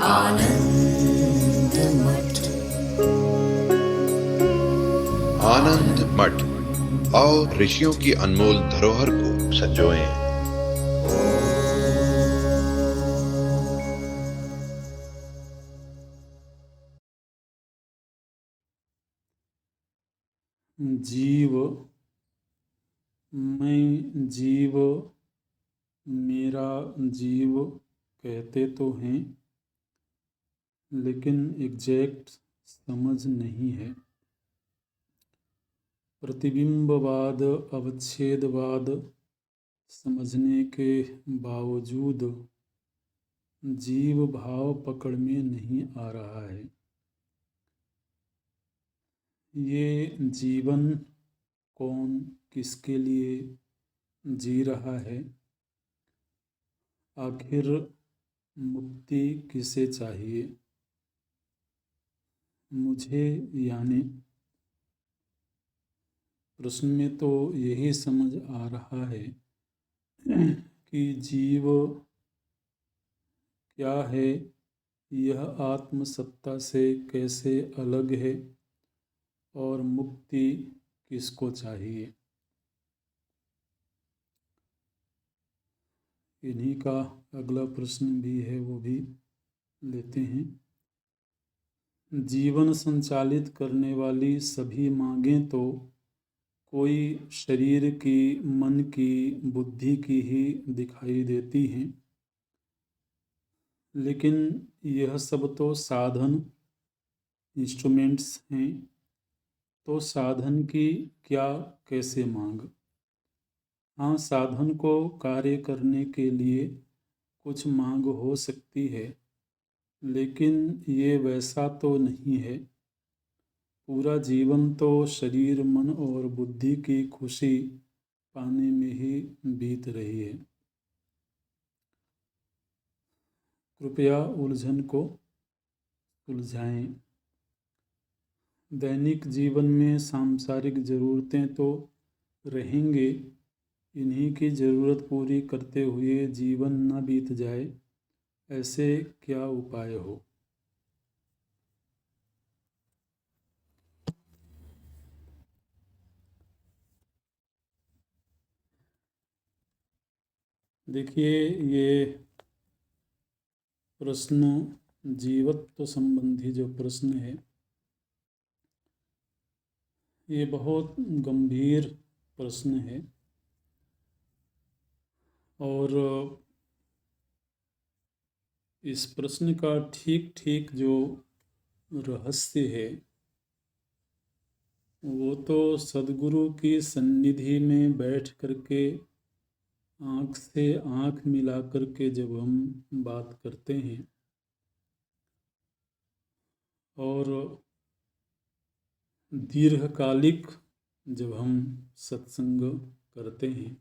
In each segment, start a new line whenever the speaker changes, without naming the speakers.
आनंद मठ।
आनंद मठ और ऋषियों की अनमोल धरोहर को संजोएं।
जीव, मैं जीव, मेरा जीव कहते तो हैं, लेकिन एग्जैक्ट समझ नहीं है। प्रतिबिंबवाद, अवच्छेदवाद समझने के बावजूद जीव भाव पकड़ में नहीं आ रहा है। ये जीवन कौन किसके लिए जी रहा है? आखिर मुक्ति किसे चाहिए? मुझे यानी प्रश्न में तो यही समझ आ रहा है कि जीव क्या है, यह आत्मसत्ता से कैसे अलग है और मुक्ति किसको चाहिए। इन्हीं का अगला प्रश्न भी है, वो भी लेते हैं। जीवन संचालित करने वाली सभी मांगें तो कोई शरीर की, मन की, बुद्धि की ही दिखाई देती हैं, लेकिन यह सब तो साधन, इंस्ट्रूमेंट्स हैं। तो साधन की क्या, कैसे मांग? हाँ, साधन को कार्य करने के लिए कुछ मांग हो सकती है, लेकिन ये वैसा तो नहीं है। पूरा जीवन तो शरीर, मन और बुद्धि की खुशी पाने में ही बीत रही है। कृपया उलझन को सुलझाएं। दैनिक जीवन में सांसारिक ज़रूरतें तो रहेंगे, इन्हीं की ज़रूरत पूरी करते हुए जीवन न बीत जाए, ऐसे क्या उपाय हो? देखिए, ये प्रश्न जीवत्व संबंधी जो प्रश्न है, ये बहुत गंभीर प्रश्न है और इस प्रश्न का ठीक ठीक जो रहस्य है वो तो सद्गुरु की सन्निधि में बैठ करके आँख से आँख मिला करके जब हम बात करते हैं और दीर्घकालिक जब हम सत्संग करते हैं,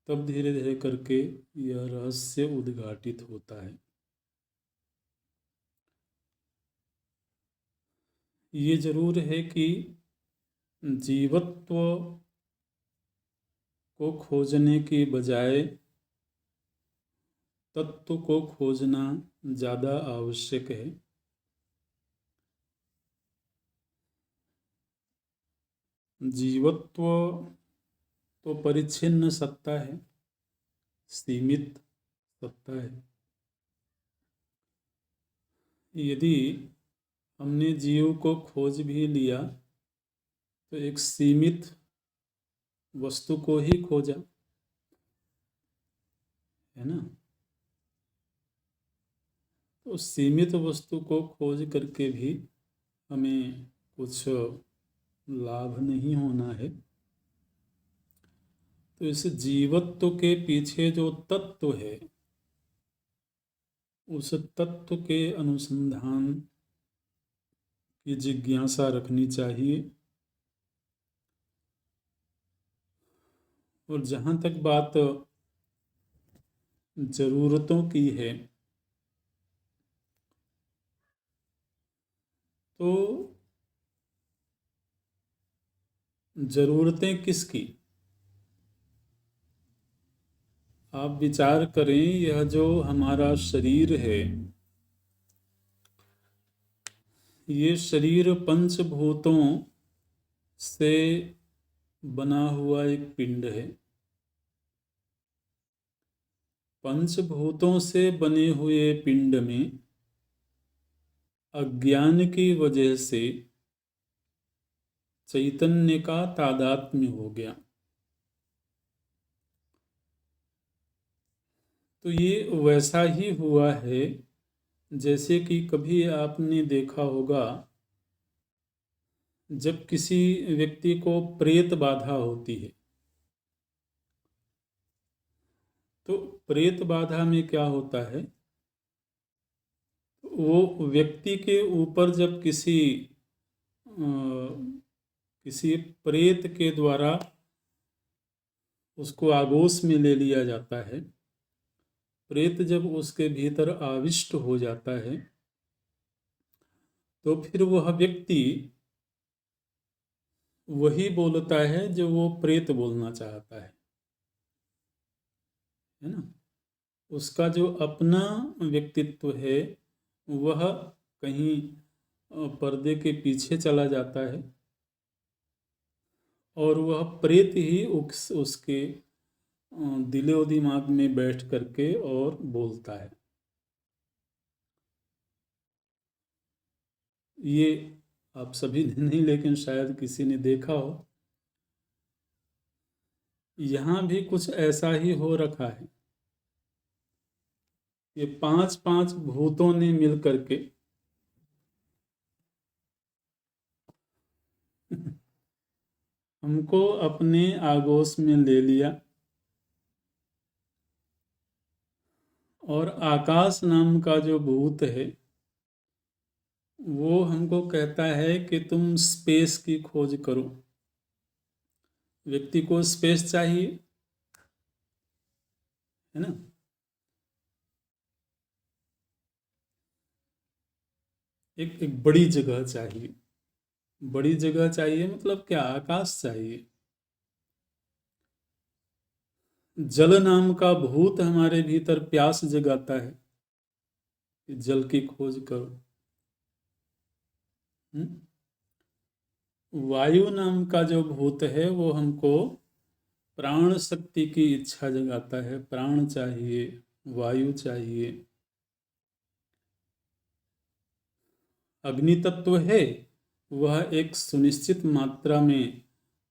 तब धीरे धीरे करके यह रहस्य उद्घाटित होता है। ये जरूर है कि जीवत्व को खोजने की बजाय तत्व को खोजना ज़्यादा आवश्यक है। जीवत्व तो परिच्छिन्न सत्ता है, सीमित सत्ता है। यदि हमने जीव को खोज भी लिया तो एक सीमित वस्तु को ही खोजा, है ना। तो सीमित वस्तु को खोज करके भी हमें कुछ लाभ नहीं होना है। तो इस जीवत्व के पीछे जो तत्व है, उस तत्व के अनुसंधान की जिज्ञासा रखनी चाहिए। और जहाँ तक बात ज़रूरतों की है, तो ज़रूरतें किसकी? आप विचार करें, यह जो हमारा शरीर है, ये शरीर पंचभूतों से बना हुआ एक पिंड है। पंचभूतों से बने हुए पिंड में अज्ञान की वजह से चैतन्य का तादात्म्य हो गया। तो ये वैसा ही हुआ है जैसे कि कभी आपने देखा होगा, जब किसी व्यक्ति को प्रेत बाधा होती है, तो प्रेत बाधा में क्या होता है, वो व्यक्ति के ऊपर जब किसी प्रेत के द्वारा उसको आगोश में ले लिया जाता है, प्रेत जब उसके भीतर आविष्ट हो जाता है, तो फिर वह व्यक्ति वही बोलता है जो वो प्रेत बोलना चाहता है ना। उसका जो अपना व्यक्तित्व है वह कहीं पर्दे के पीछे चला जाता है और वह प्रेत ही उसके दिलो दिमाग में बैठ करके और बोलता है। ये आप सभी ने नहीं, लेकिन शायद किसी ने देखा हो। यहाँ भी कुछ ऐसा ही हो रखा है। ये पांच भूतों ने मिल करके हमको अपने आगोश में ले लिया और आकाश नाम का जो भूत है वो हमको कहता है कि तुम स्पेस की खोज करो। व्यक्ति को स्पेस चाहिए, है ना। एक बड़ी जगह चाहिए। बड़ी जगह चाहिए मतलब क्या, आकाश चाहिए। जल नाम का भूत हमारे भीतर प्यास जगाता है कि जल की खोज करो। वायु नाम का जो भूत है वो हमको प्राण शक्ति की इच्छा जगाता है, प्राण चाहिए, वायु चाहिए। अग्नि तत्व है, वह एक सुनिश्चित मात्रा में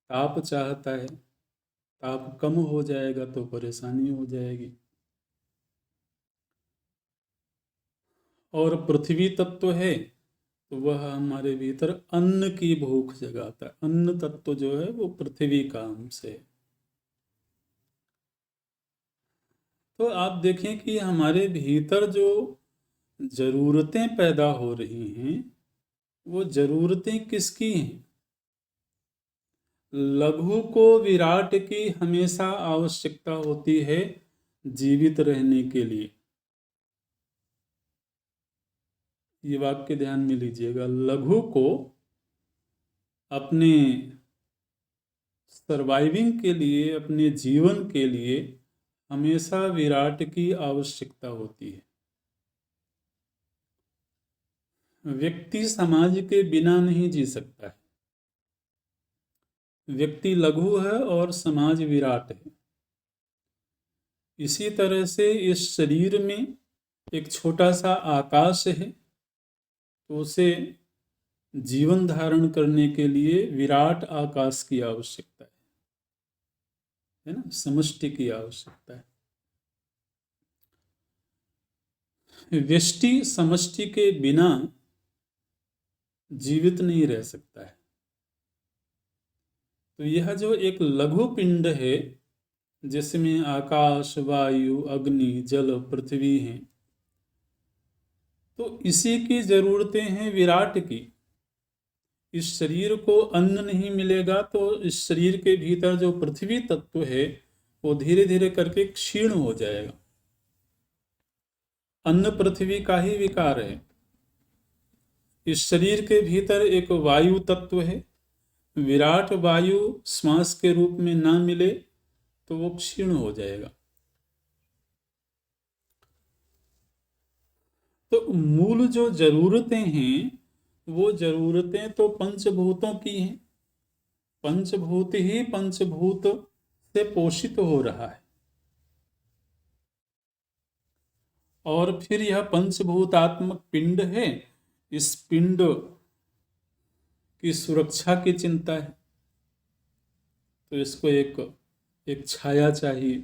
ताप चाहता है। ताप कम हो जाएगा तो परेशानी हो जाएगी। और पृथ्वी तत्व है, तो वह हमारे भीतर अन्न की भूख जगाता है। अन्न तत्व जो है वो पृथ्वी का अंश है। तो आप देखें कि हमारे भीतर जो जरूरतें पैदा हो रही हैं, वो जरूरतें किसकी हैं? लघु को विराट की हमेशा आवश्यकता होती है जीवित रहने के लिए। ये वाक्य ध्यान में लीजिएगा। लघु को अपने सर्वाइविंग के लिए, अपने जीवन के लिए हमेशा विराट की आवश्यकता होती है। व्यक्ति समाज के बिना नहीं जी सकता है। व्यक्ति लघु है और समाज विराट है। इसी तरह से इस शरीर में एक छोटा सा आकाश है, तो उसे जीवन धारण करने के लिए विराट आकाश की आवश्यकता है ना, समष्टि की आवश्यकता है। व्यष्टि समष्टि के बिना जीवित नहीं रह सकता है। तो यह जो एक लघु पिंड है जिसमें आकाश, वायु, अग्नि, जल, पृथ्वी हैं, तो इसी की जरूरतें हैं विराट की। इस शरीर को अन्न नहीं मिलेगा तो इस शरीर के भीतर जो पृथ्वी तत्व है वो धीरे धीरे करके क्षीण हो जाएगा। अन्न पृथ्वी का ही विकार है। इस शरीर के भीतर एक वायु तत्व है। विराट वायु श्वास के रूप में ना मिले तो वो क्षीण हो जाएगा। तो मूल जो जरूरतें हैं वो जरूरतें तो पंचभूतों की हैं। पंचभूत ही पंचभूत से पोषित हो रहा है, और फिर यह पंचभूतात्मक पिंड है। इस पिंड की सुरक्षा की चिंता है, तो इसको एक छाया चाहिए,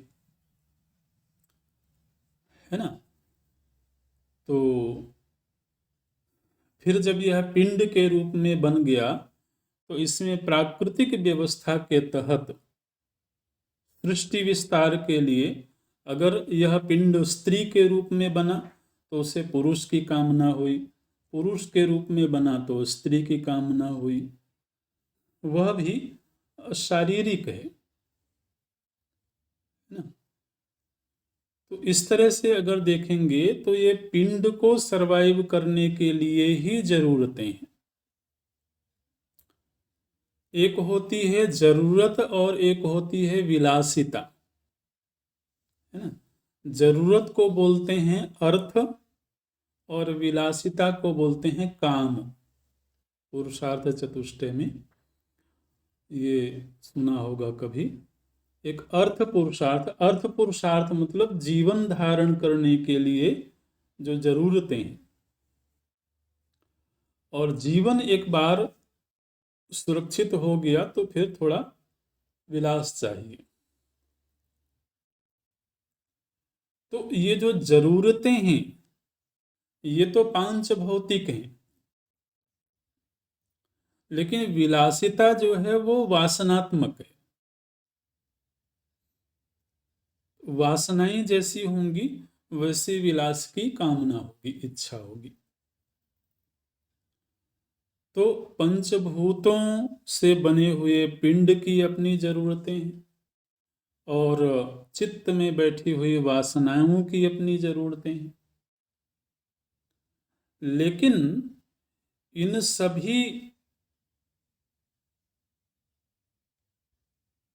है ना। तो फिर जब यह पिंड के रूप में बन गया तो इसमें प्राकृतिक व्यवस्था के तहत सृष्टि विस्तार के लिए अगर यह पिंड स्त्री के रूप में बना तो उसे पुरुष की कामना हुई, पुरुष के रूप में बना तो स्त्री की कामना हुई, वह भी शारीरिक है ना। तो इस तरह से अगर देखेंगे तो ये पिंड को सरवाइव करने के लिए ही जरूरतें हैं। एक होती है जरूरत और एक होती है विलासिता, है ना। जरूरत को बोलते हैं अर्थ और विलासिता को बोलते हैं काम। पुरुषार्थ चतुष्टय में ये सुना होगा कभी। एक अर्थ पुरुषार्थ मतलब जीवन धारण करने के लिए जो जरूरतें हैं, और जीवन एक बार सुरक्षित हो गया तो फिर थोड़ा विलास चाहिए। तो ये जो जरूरतें हैं ये तो पांच भौतिक हैं, लेकिन विलासिता जो है वो वासनात्मक है। वासनाएं जैसी होंगी वैसी विलास की कामना होगी, इच्छा होगी। तो पंचभूतों से बने हुए पिंड की अपनी जरूरतें हैं और चित्त में बैठी हुई वासनाओं की अपनी जरूरतें हैं, लेकिन इन सभी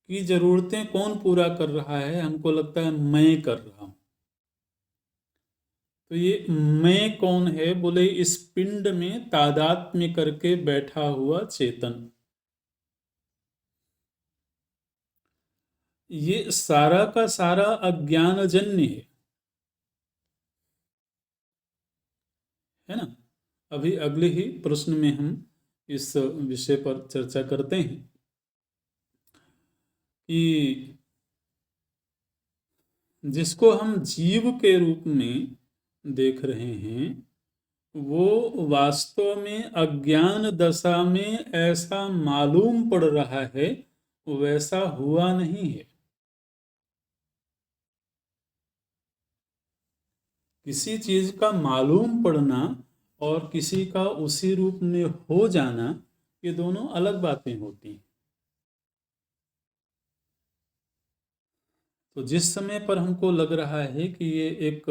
की जरूरतें कौन पूरा कर रहा है? हमको लगता है मैं कर रहा हूं। तो ये मैं कौन है? बोले इस पिंड में तादात्म्य करके बैठा हुआ चेतन। ये सारा का सारा अज्ञानजन्य है ना। अभी अगले ही प्रश्न में हम इस विषय पर चर्चा करते हैं कि जिसको हम जीव के रूप में देख रहे हैं वो वास्तव में अज्ञान दशा में ऐसा मालूम पड़ रहा है, वैसा हुआ नहीं है। किसी चीज का मालूम पड़ना और किसी का उसी रूप में हो जाना, ये दोनों अलग बातें होती हैं। तो जिस समय पर हमको लग रहा है कि ये एक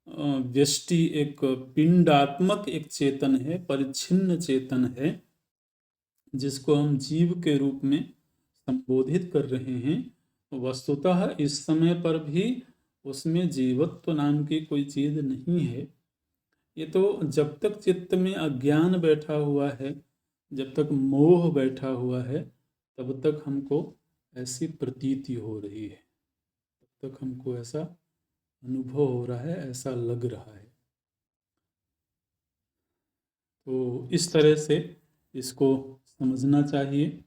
व्यष्टि, एक पिंडात्मक एक चेतन है, परिच्छिन्न चेतन है, जिसको हम जीव के रूप में संबोधित कर रहे हैं, वस्तुतः इस समय पर भी उसमें जीवत्व नाम की कोई चीज नहीं है। ये तो जब तक चित्त में अज्ञान बैठा हुआ है, जब तक मोह बैठा हुआ है, तब तक हमको ऐसी प्रतीति हो रही है, तब तक हमको ऐसा अनुभव हो रहा है, ऐसा लग रहा है। तो इस तरह से इसको समझना चाहिए।